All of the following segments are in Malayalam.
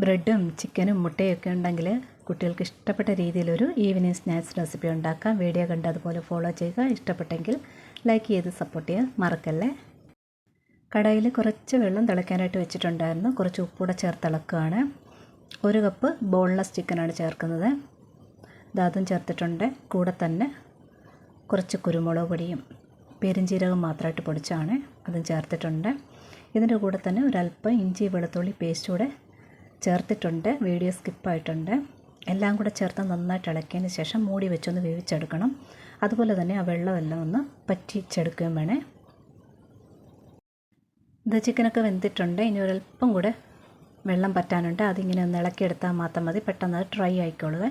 ബ്രെഡും ചിക്കനും മുട്ടയൊക്കെ ഉണ്ടെങ്കിൽ കുട്ടികൾക്ക് ഇഷ്ടപ്പെട്ട രീതിയിലൊരു ഈവനിങ് സ്നാക്സ് റെസിപ്പി ഉണ്ടാക്കാം. വീഡിയോ കണ്ട് അതുപോലെ ഫോളോ ചെയ്യുക. ഇഷ്ടപ്പെട്ടെങ്കിൽ ലൈക്ക് ചെയ്ത് സപ്പോർട്ട് ചെയ്യാൻ മറക്കല്ലേ. കടായിൽ കുറച്ച് വെള്ളം തിളയ്ക്കാനായിട്ട് വെച്ചിട്ടുണ്ടായിരുന്നു. കുറച്ച് ഉപ്പൂടെ ചേർത്ത് ഇളക്കുകയാണ്. 1 കപ്പ് ബോൺലെസ് ചിക്കനാണ് ചേർക്കുന്നത്. അതും ചേർത്തിട്ടുണ്ട്. കൂടെ തന്നെ കുറച്ച് കുരുമുളക് പൊടിയും പെരുംജീരകം മാത്രമായിട്ട് പൊടിച്ചാണ് അതും ചേർത്തിട്ടുണ്ട്. ഇതിൻ്റെ കൂടെ തന്നെ ഒരല്പം ഇഞ്ചി വെളുത്തുള്ളി പേസ്റ്റ് കൂടെ ചേർത്തിട്ടുണ്ട്. വീഡിയോ സ്കിപ്പായിട്ടുണ്ട്. എല്ലാം കൂടെ ചേർത്ത് നന്നായിട്ട് ഇളക്കിയതിന് ശേഷം മൂടി വെച്ചൊന്ന് വേവിച്ചെടുക്കണം. അതുപോലെ തന്നെ ആ വെള്ളമെല്ലാം ഒന്ന് പറ്റിച്ചെടുക്കുകയും വേണേ. ഇത് ചിക്കനൊക്കെ വെന്തിട്ടുണ്ട്. ഇനി ഒരല്പം കൂടെ വെള്ളം പറ്റാനുണ്ട്. അതിങ്ങനെ ഒന്ന് ഇളക്കിയെടുത്താൽ മാത്രം മതി. പെട്ടെന്ന് അത് ഡ്രൈ ആയിക്കോളുക.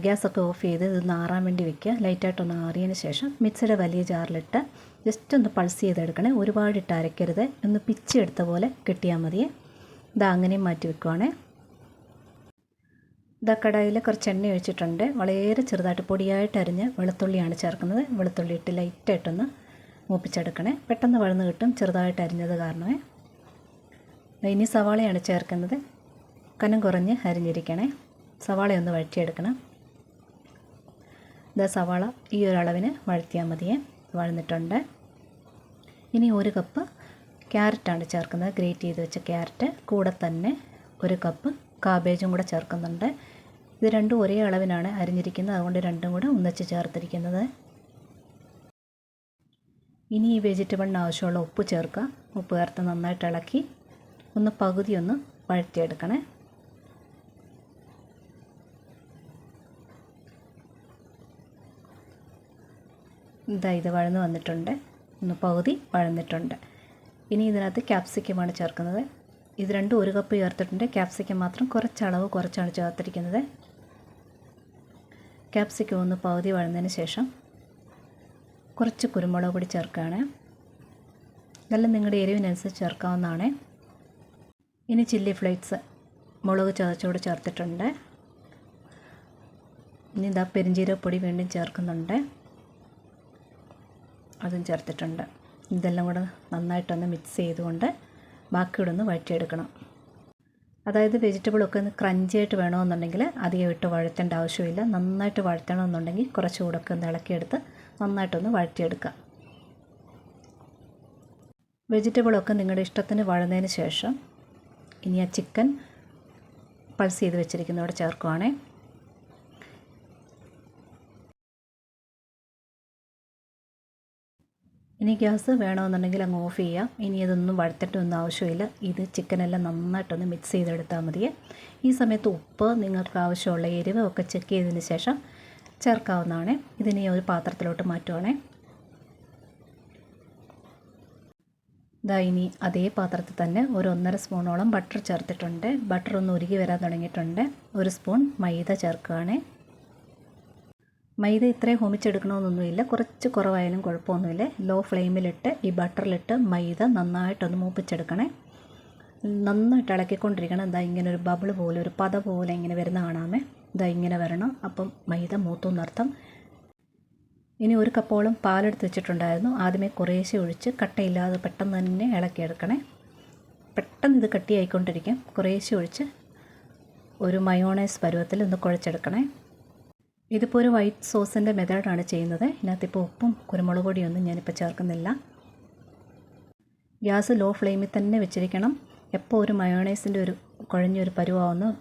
ഗ്യാസൊക്കെ ഓഫ് ചെയ്ത് ഇതൊന്ന് ആറാൻ വേണ്ടി വെക്കുക. ലൈറ്റായിട്ടൊന്ന് ആറിയതിന് ശേഷം മിക്സിയുടെ വലിയ ജാറിലിട്ട് ജസ്റ്റ് ഒന്ന് പൾസ് ചെയ്തെടുക്കണേ. ഒരുപാടിട്ട് അരയ്ക്കരുത്. ഒന്ന് പിച്ചെടുത്ത പോലെ കിട്ടിയാൽ മതിയേ. അങ്ങനെയും മാറ്റി വെക്കുവാണേ. കടായിൽ കുറച്ച് എണ്ണ ഒഴിച്ചിട്ടുണ്ട്. വളരെ ചെറുതായിട്ട് പൊടിയായിട്ട് അരിഞ്ഞ് വെളുത്തുള്ളിയാണ് ചേർക്കുന്നത്. വെളുത്തുള്ളി ഇട്ട് ലൈറ്റായിട്ടൊന്ന് മൂപ്പിച്ചെടുക്കണേ. പെട്ടെന്ന് വഴന്ന് കിട്ടും, ചെറുതായിട്ട് അരിഞ്ഞത് കാരണമേ. ഇനി സവാളയാണ് ചേർക്കുന്നത്. കനം കുറഞ്ഞ് അരിഞ്ഞിരിക്കണേ. സവാളയൊന്ന് വഴറ്റിയെടുക്കണം. സവാള ഈ ഒരു അളവിന് വഴറ്റിയാൽ മതിയേ. വഴന്നിട്ടുണ്ട്. ഇനി 1 കപ്പ് ക്യാരറ്റാണ് ചേർക്കുന്നത്. ഗ്രേറ്റ് ചെയ്ത് വെച്ച ക്യാരറ്റ്. കൂടെ തന്നെ 1 കപ്പ് കാബേജും കൂടെ ചേർക്കുന്നുണ്ട്. ഇത് രണ്ടും ഒരേ അളവിനാണ് അരിഞ്ഞിരിക്കുന്നത്. അതുകൊണ്ട് രണ്ടും കൂടെ ഒന്നിച്ച് ചേർത്തിരിക്കുന്നത്. ഇനി ഈ വെജിറ്റബിളിന് ആവശ്യമുള്ള ഉപ്പ് ചേർക്കുക. ഉപ്പ് ചേർത്ത് നന്നായിട്ട് ഇളക്കി ഒന്ന് പകുതി ഒന്ന് വഴറ്റിയെടുക്കണേ. ഇത് വഴന്ന് വന്നിട്ടുണ്ട്. ഒന്ന് പകുതി വഴന്നിട്ടുണ്ട്. ഇനി ഇതിനകത്ത് ക്യാപ്സിക്കമാണ് ചേർക്കുന്നത്. ഇത് രണ്ടും 1 കപ്പ് ചേർത്തിട്ടുണ്ട്. ക്യാപ്സിക്കം മാത്രം കുറച്ചളവ് കുറച്ചാണ് ചേർത്തിരിക്കുന്നത്. ക്യാപ്സിക്കം ഒന്ന് പകുതി വഴന്നതിന് ശേഷം കുറച്ച് കുരുമുളക് പൊടി ചേർക്കുകയാണ്. ഇതെല്ലാം നിങ്ങളുടെ എരിവിനനുസരിച്ച് ചേർക്കാവുന്നതാണ്. ഇനി ചില്ലി ഫ്ലേക്സ് മുളക് ചതച്ചോട് ചേർത്തിട്ടുണ്ട്. ഇനി പെരുംജീരകപ്പൊടി വീണ്ടും ചേർക്കുന്നുണ്ട്. അതും ചേർത്തിട്ടുണ്ട്. ഇതെല്ലാം കൂടെ നന്നായിട്ടൊന്ന് മിക്സ് ചെയ്തുകൊണ്ട് ബാക്കിയോടെ ഒന്ന് വഴറ്റിയെടുക്കണം. അതായത് വെജിറ്റബിളൊക്കെ ഒന്ന് ക്രഞ്ചിയായിട്ട് വേണമെന്നുണ്ടെങ്കിൽ അധികം ഇട്ട് വഴറ്റേണ്ട ആവശ്യമില്ല. നന്നായിട്ട് വഴറ്റണമെന്നുണ്ടെങ്കിൽ കുറച്ചുകൂടെ ഒക്കെ ഒന്ന് ഇളക്കിയെടുത്ത് നന്നായിട്ടൊന്ന് വഴറ്റിയെടുക്കുക. വെജിറ്റബിളൊക്കെ നിങ്ങളുടെ ഇഷ്ടത്തിന് വഴന്നതിന് ശേഷം ഇനി ആ ചിക്കൻ പൾസ് ചെയ്ത് വെച്ചിരിക്കുന്നതോടെ ചേർക്കുവാണേ. ഇനി ഗ്യാസ് വേണമെന്നുണ്ടെങ്കിൽ അങ്ങ് ഓഫ് ചെയ്യാം. ഇനി ഇതൊന്നും വഴറ്റിട്ടൊന്നും ആവശ്യമില്ല. ഇത് ചിക്കനെല്ലാം നന്നായിട്ടൊന്ന് മിക്സ് ചെയ്തെടുത്താൽ മതിയേ. ഈ സമയത്ത് ഉപ്പ് നിങ്ങൾക്ക് ആവശ്യമുള്ള എരിവ് ഒക്കെ ചെക്ക് ചെയ്തതിന് ശേഷം ചേർക്കാവുന്നതാണ്. ഇതിനി ഒരു പാത്രത്തിലോട്ട് മാറ്റുവാണേ. ഇനി അതേ പാത്രത്തിൽ തന്നെ ഒരു 1.5 സ്പൂണോളം ബട്ടർ ചേർത്തിട്ടുണ്ട്. ബട്ടർ ഒന്ന് ഉരുകി വരാൻ തുടങ്ങിയിട്ടുണ്ട്. 1 സ്പൂൺ മൈദ ചേർക്കുകയാണേ. മൈദ ഇത്രയും ഹോമിച്ചെടുക്കണമെന്നൊന്നുമില്ല. കുറച്ച് കുറവായാലും കുഴപ്പമൊന്നുമില്ല. ലോ ഫ്ലെയിമിലിട്ട് ഈ ബട്ടറിലിട്ട് മൈദ നന്നായിട്ടൊന്ന് മൂപ്പിച്ചെടുക്കണേ. നന്നായിട്ട് ഇളക്കിക്കൊണ്ടിരിക്കണം. ഇങ്ങനെ ഒരു ബബിൾ പോലെ, ഒരു പത പോലെ ഇങ്ങനെ വരുന്ന കാണാമേ. ഇങ്ങനെ വരണം. അപ്പം മൈദ മൂത്തുന്നർത്ഥം. ഇനി 1 കപ്പോളം പാലെടുത്ത് വെച്ചിട്ടുണ്ടായിരുന്നു. ആദ്യമേ കുറേശ്ശെ ഒഴിച്ച് കട്ടയില്ലാതെ പെട്ടെന്ന് തന്നെ ഇളക്കിയെടുക്കണേ. പെട്ടെന്ന് ഇത് കട്ടിയായിക്കൊണ്ടിരിക്കും. കുറേശ്ശെ ഒഴിച്ച് ഒരു മയോണൈസ് പരുവത്തിൽ ഒന്ന് കുഴച്ചെടുക്കണേ. ഇതിപ്പോൾ ഒരു വൈറ്റ് സോസിൻ്റെ മെത്തേഡാണ് ചെയ്യുന്നത്. ഇതിനകത്തിപ്പോൾ ഉപ്പും കുരുമുളക് പൊടിയൊന്നും ഞാനിപ്പോൾ ചേർക്കുന്നില്ല. ഗ്യാസ് ലോ ഫ്ലെയിമിൽ തന്നെ വെച്ചിരിക്കണം. എപ്പോൾ ഒരു മയോണൈസിൻ്റെ ഒരു കുഴഞ്ഞൊരു പരുവാവുന്ന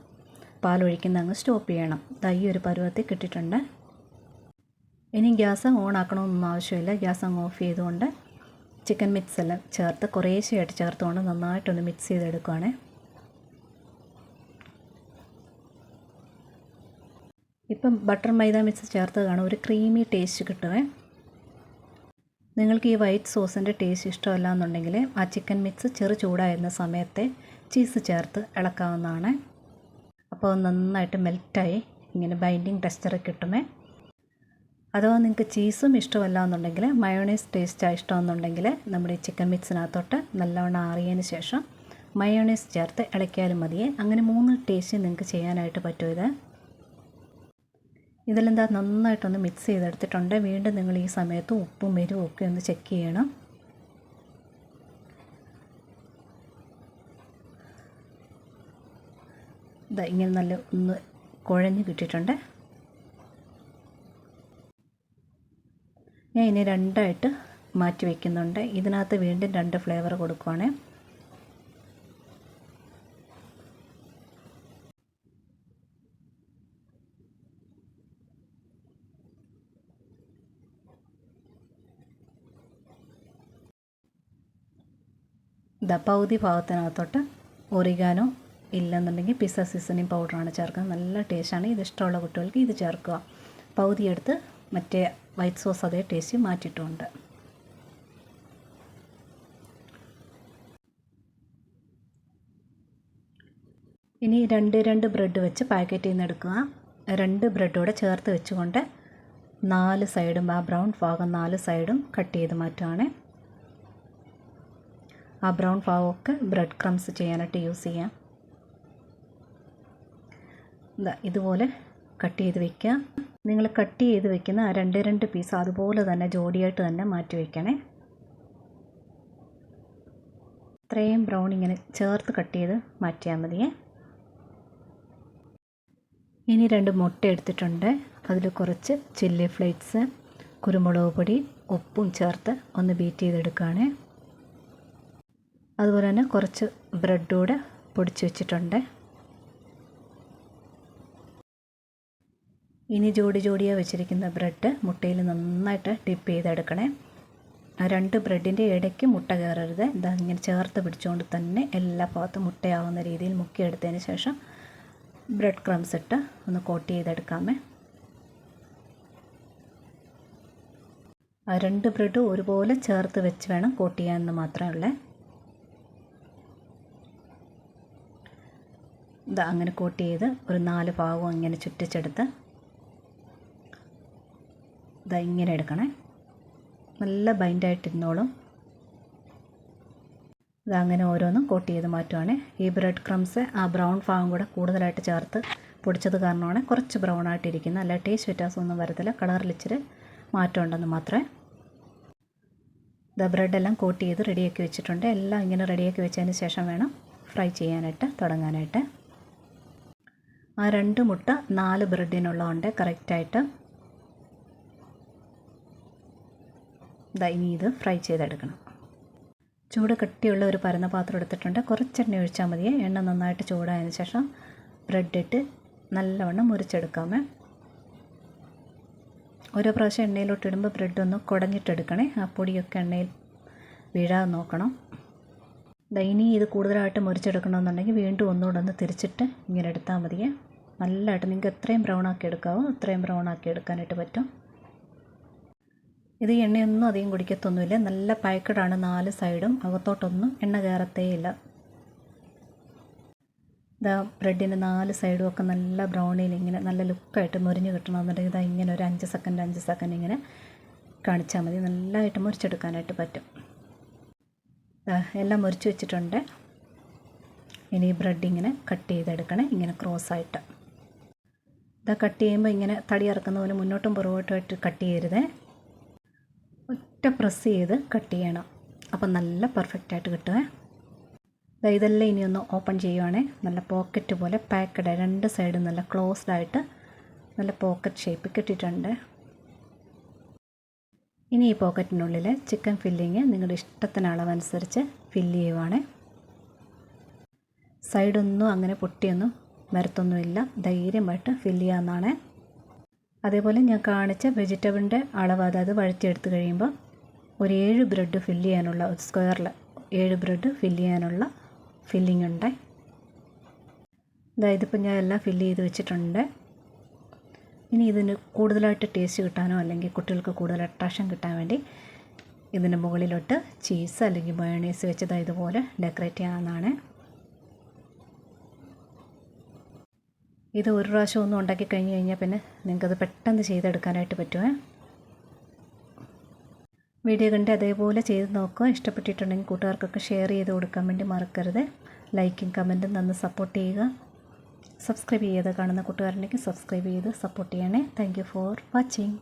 പാലൊഴിക്കുന്ന അങ്ങ് സ്റ്റോപ്പ് ചെയ്യണം. ഈ ഒരു പരുവത്തിൽ കിട്ടിയിട്ടുണ്ട്. ഇനി ഗ്യാസ് ഓൺ ആക്കണമെന്നൊന്നും ആവശ്യമില്ല. ഗ്യാസ് അങ്ങ് ഓഫ് ചെയ്തുകൊണ്ട് ചിക്കൻ മിക്സ് എല്ലാം ചേർത്ത് കുറേശ്ശെയായിട്ട് ചേർത്തുകൊണ്ട് നന്നായിട്ടൊന്ന് മിക്സ് ചെയ്തെടുക്കുകയാണ്. ഇപ്പം ബട്ടർ മൈദ മിക്സ് ചേർത്ത് കാണും ഒരു ക്രീമി ടേസ്റ്റ് കിട്ടുമേ. നിങ്ങൾക്ക് ഈ വൈറ്റ് സോസിൻ്റെ ടേസ്റ്റ് ഇഷ്ടമല്ല എന്നുണ്ടെങ്കിൽ ആ ചിക്കൻ മിക്സ് ചെറു ചൂടായിരുന്ന സമയത്തെ ചീസ് ചേർത്ത് ഇളക്കാവുന്നതാണ്. അപ്പോൾ നന്നായിട്ട് മെൽറ്റായി ഇങ്ങനെ ബൈൻഡിങ് ടെക്സ്ചർ കിട്ടുമേ. അഥവാ നിങ്ങൾക്ക് ചീസും ഇഷ്ടമല്ല എന്നുണ്ടെങ്കിൽ മയോണൈസ് ടേസ്റ്റാണ് ഇഷ്ടമെന്നുണ്ടെങ്കിൽ നമ്മുടെ ഈ ചിക്കൻ മിക്സിനകത്തോട്ട് നല്ലവണ്ണം ആറിയതിന് ശേഷം മയോണൈസ് ചേർത്ത് ഇളക്കിയാലും മതിയേ. അങ്ങനെ 3 ടേസ്റ്റ് നിങ്ങൾക്ക് ചെയ്യാനായിട്ട് പറ്റും. ഇതെല്ലാം നന്നായിട്ടൊന്ന് മിക്സ് ചെയ്തെടുത്തിട്ടുണ്ട്. വീണ്ടും നിങ്ങൾ ഈ സമയത്ത് ഉപ്പും എരിവും ഒക്കെ ഒന്ന് ചെക്ക് ചെയ്യണം. ഇതാ ഇങ്ങനെ നല്ല ഒന്ന് കുഴഞ്ഞ് കിട്ടിയിട്ടുണ്ട്. ഞാൻ ഇനി രണ്ടായിട്ട് മാറ്റി വയ്ക്കുന്നുണ്ട്. ഇതിനകത്ത് വീണ്ടും 2 ഫ്ലേവർ കൊടുക്കുവാണ്. ഇതാ പകുതി ഭാഗത്തിനകത്തോട്ട് ഒറിഗാനോ ഇല്ലെന്നുണ്ടെങ്കിൽ പിസ്സ സീസണിങ് പൗഡറാണ് ചേർക്കുന്നത്. നല്ല ടേസ്റ്റാണ്. ഇത് ഇഷ്ടമുള്ള കുട്ടികൾക്ക് ഇത് ചേർക്കുക. പകുതി എടുത്ത് മറ്റേ വൈറ്റ് സോസ് അതേ ടേസ്റ്റ് മാറ്റിയിട്ടുണ്ട്. ഇനി 2 ബ്രെഡ് വെച്ച് പാക്കറ്റിൽ നിന്ന് എടുക്കുക. 2 ബ്രെഡൂടെ ചേർത്ത് വെച്ചുകൊണ്ട് 4 സൈഡും ആ ബ്രൗൺ ഭാഗം 4 സൈഡും കട്ട് ചെയ്ത് മാറ്റുകയാണ്. ആ ബ്രൗൺ ഭാഗമൊക്കെ ബ്രെഡ് ക്രംസ് ചെയ്യാനായിട്ട് യൂസ് ചെയ്യാം. ഇതുപോലെ കട്ട് ചെയ്ത് വയ്ക്കുക. നിങ്ങൾ കട്ട് ചെയ്ത് വെക്കുന്ന ആ 2 പീസ് അതുപോലെ തന്നെ ജോഡിയായിട്ട് തന്നെ മാറ്റി വയ്ക്കണേ. ഇത്രയും ബ്രൗൺ ഇങ്ങനെ ചേർത്ത് കട്ട് ചെയ്ത് മാറ്റിയാൽ മതിയേ. ഇനി 2 മുട്ട എടുത്തിട്ടുണ്ട്. അതിൽ കുറച്ച് ചില്ലി ഫ്ലേക്സ്, കുരുമുളക് പൊടി, ഉപ്പും ചേർത്ത് ഒന്ന് ബീറ്റ് ചെയ്തെടുക്കുകയാണ്. അതുപോലെ തന്നെ കുറച്ച് ബ്രെഡ് കൂടെ പൊടിച്ച് വെച്ചിട്ടുണ്ട്. ഇനി ജോഡിയായി വെച്ചിരിക്കുന്ന ബ്രെഡ് മുട്ടയിൽ നന്നായിട്ട് ഡിപ്പ് ചെയ്തെടുക്കണേ. ആ 2 ബ്രെഡിൻ്റെ ഇടയ്ക്ക് മുട്ട കയറരുത്. ഇതാ ഇങ്ങനെ ചേർത്ത് പിടിച്ചുകൊണ്ട് തന്നെ എല്ലാ ഭാഗത്തും മുട്ടയാവുന്ന രീതിയിൽ മുക്കിയെടുത്തതിന് ശേഷം ബ്രെഡ് ക്രംസ് ഇട്ട് ഒന്ന് കോട്ട് ചെയ്തെടുക്കാമേ. ആ 2 ബ്രെഡ് ഒരുപോലെ ചേർത്ത് വെച്ച് വേണം കോട്ട് ചെയ്യാമെന്ന് മാത്രമേ ഉള്ളൂ. ഇതാ അങ്ങനെ കോട്ട് ചെയ്ത് ഒരു 4 ഭാഗവും ഇങ്ങനെ ചുറ്റിച്ചെടുത്ത് ഇതാ ഇങ്ങനെ എടുക്കണേ. നല്ല ബൈൻഡായിട്ടിരുന്നോളും. ഇതങ്ങനെ ഓരോന്നും കോട്ട് ചെയ്ത് മാറ്റുവാണ്. ഈ ബ്രെഡ് ക്രംസ് ആ ബ്രൗൺ ഭാഗം കൂടെ കൂടുതലായിട്ട് ചേർത്ത് പൊടിച്ചത് കാരണമാണ് കുറച്ച് ബ്രൗൺ ആയിട്ടിരിക്കുന്നത്. അല്ല ടേസ്റ്റ് വ്യത്യാസമൊന്നും വരത്തില്ല. കളറിൽ ഇച്ചിരി മാറ്റം ഉണ്ടെന്ന് മാത്രമേ. ബ്രെഡെല്ലാം കോട്ട് ചെയ്ത് റെഡിയാക്കി വെച്ചിട്ടുണ്ട്. എല്ലാം ഇങ്ങനെ റെഡിയാക്കി വെച്ചതിന് ശേഷം വേണം ഫ്രൈ ചെയ്യാനായിട്ട് തുടങ്ങാനായിട്ട്. ആ 2 മുട്ട 4 ബ്രെഡിനുള്ളതുണ്ട് കറക്റ്റായിട്ട്. ഇനി ഇത് ഫ്രൈ ചെയ്തെടുക്കണം. ചൂട് കട്ടിയുള്ള ഒരു പരന്ന പാത്രം എടുത്തിട്ടുണ്ട്. കുറച്ച് എണ്ണ ഒഴിച്ചാൽ മതി. എണ്ണ നന്നായിട്ട് ചൂടായതിന് ശേഷം ബ്രെഡ് ഇട്ട് നല്ലവണ്ണം മുറിച്ചെടുക്കാമേ. ഓരോ പ്രാവശ്യം എണ്ണയിലോട്ട് ഇടുമ്പോൾ ബ്രെഡ് ഒന്ന് കുടഞ്ഞിട്ടെടുക്കണേ. ആ പൊടിയൊക്കെ എണ്ണയിൽ വീഴാതെ നോക്കണം. ഇനി ഇത് കൂടുതലായിട്ട് മുറിച്ചെടുക്കണമെന്നുണ്ടെങ്കിൽ വീണ്ടും ഒന്നുകൂടെ ഒന്ന് തിരിച്ചിട്ട് ഇങ്ങനെ എടുത്താൽ മതിയേ. നല്ലതായിട്ട് നിങ്ങൾക്ക് എത്രയും ബ്രൗൺ ആക്കി എടുക്കാവോ അത്രയും ബ്രൗൺ ആക്കി എടുക്കാനായിട്ട് പറ്റും. ഇത് എണ്ണയൊന്നും അധികം കുടിക്കത്തൊന്നുമില്ല. നല്ല പാക്കഡാണ് 4 സൈഡും. അകത്തോട്ടൊന്നും എണ്ണ കയറത്തേയില്ല. ഇതാ ബ്രെഡിൻ്റെ 4 സൈഡും ഒക്കെ നല്ല ബ്രൗണിൽ ഇങ്ങനെ നല്ല ലുക്കായിട്ട് മുരിഞ്ഞ് കിട്ടണമെന്നുണ്ടെങ്കിൽ ഇതാ ഇങ്ങനെ ഒരു 5 സെക്കൻഡ് ഇങ്ങനെ കാണിച്ചാൽ മതി. നല്ലതായിട്ട് മുറിച്ചെടുക്കാനായിട്ട് പറ്റും. എല്ലാം മുറിച്ച് വെച്ചിട്ടുണ്ട്. ഇനി ബ്രെഡ് ഇങ്ങനെ കട്ട് ചെയ്തെടുക്കണേ. ഇങ്ങനെ ക്രോസായിട്ട് ഇതാ കട്ട് ചെയ്യുമ്പോൾ ഇങ്ങനെ തടി ഇറക്കുന്ന പോലെ മുന്നോട്ടും പുറകോട്ടുമായിട്ട് കട്ട് ചെയ്യരുതേ. ഒറ്റ പ്രസ് ചെയ്ത് കട്ട് ചെയ്യണം. അപ്പം നല്ല പെർഫെക്റ്റായിട്ട് കിട്ടുമേ. ഇതെല്ലാം ഇനി ഒന്ന് ഓപ്പൺ ചെയ്യുവാണേ. നല്ല പോക്കറ്റ് പോലെ പാക്കഡ് 2 സൈഡും നല്ല ക്ലോസ്ഡ് ആയിട്ട് നല്ല പോക്കറ്റ് ഷേപ്പ് കിട്ടിയിട്ടുണ്ട്. ഇനി ഈ പോക്കറ്റിനുള്ളിൽ ചിക്കൻ ഫില്ലിങ് നിങ്ങളുടെ ഇഷ്ടത്തിന് അളവനുസരിച്ച് ഫില്ല് ചെയ്യുവാണേ. സൈഡൊന്നും അങ്ങനെ പൊട്ടിയൊന്നും വരത്തൊന്നുമില്ല. ധൈര്യമായിട്ട് ഫില്ല് ചെയ്യാവുന്നതാണ്. അതേപോലെ ഞാൻ കാണിച്ച വെജിറ്റബിളിൻ്റെ അളവ് അതായത് വഴറ്റിയെടുത്ത് കഴിയുമ്പോൾ ഒരു 7 ബ്രെഡ് ഫില്ല് ചെയ്യാനുള്ള ഒരു സ്ക്വയറിൽ 7 ബ്രെഡ് ഫില്ല് ചെയ്യാനുള്ള ഫില്ലിംഗ് ഉണ്ട്. ഇതിപ്പോൾ ഞാൻ എല്ലാം ഫില്ല് ചെയ്ത് വെച്ചിട്ടുണ്ട്. ഇനി ഇതിന് കൂടുതലായിട്ട് ടേസ്റ്റ് കിട്ടാനോ അല്ലെങ്കിൽ കുട്ടികൾക്ക് കൂടുതൽ അട്രാക്ഷൻ കിട്ടാൻ വേണ്ടി ഇതിന് മുകളിലോട്ട് ചീസ് അല്ലെങ്കിൽ മയോണൈസ് വെച്ചത് ഇതുപോലെ ഡെക്കറേറ്റ് ചെയ്യാവുന്നതാണ്. ഇത് ഒരു പ്രാവശ്യം ഒന്നും ഉണ്ടാക്കി കഴിഞ്ഞ് കഴിഞ്ഞാൽ പിന്നെ നിങ്ങൾക്കത് പെട്ടെന്ന് ചെയ്തെടുക്കാനായിട്ട് പറ്റുമേ. വീഡിയോ കണ്ട് അതേപോലെ ചെയ്ത് നോക്കുക. ഇഷ്ടപ്പെട്ടിട്ടുണ്ടെങ്കിൽ കൂട്ടുകാർക്കൊക്കെ ഷെയർ ചെയ്ത് കൊടുക്കാൻ വേണ്ടി മറക്കരുത്. ലൈക്കും കമൻറ്റും തന്ന് സപ്പോർട്ട് ചെയ്യുക. സബ്സ്ക്രൈബ് ചെയ്ത് കാണുന്ന കൂട്ടുകാരുണ്ടെങ്കിൽ സബ്സ്ക്രൈബ് ചെയ്ത് സപ്പോർട്ട് ചെയ്യണേ. Thank you for watching.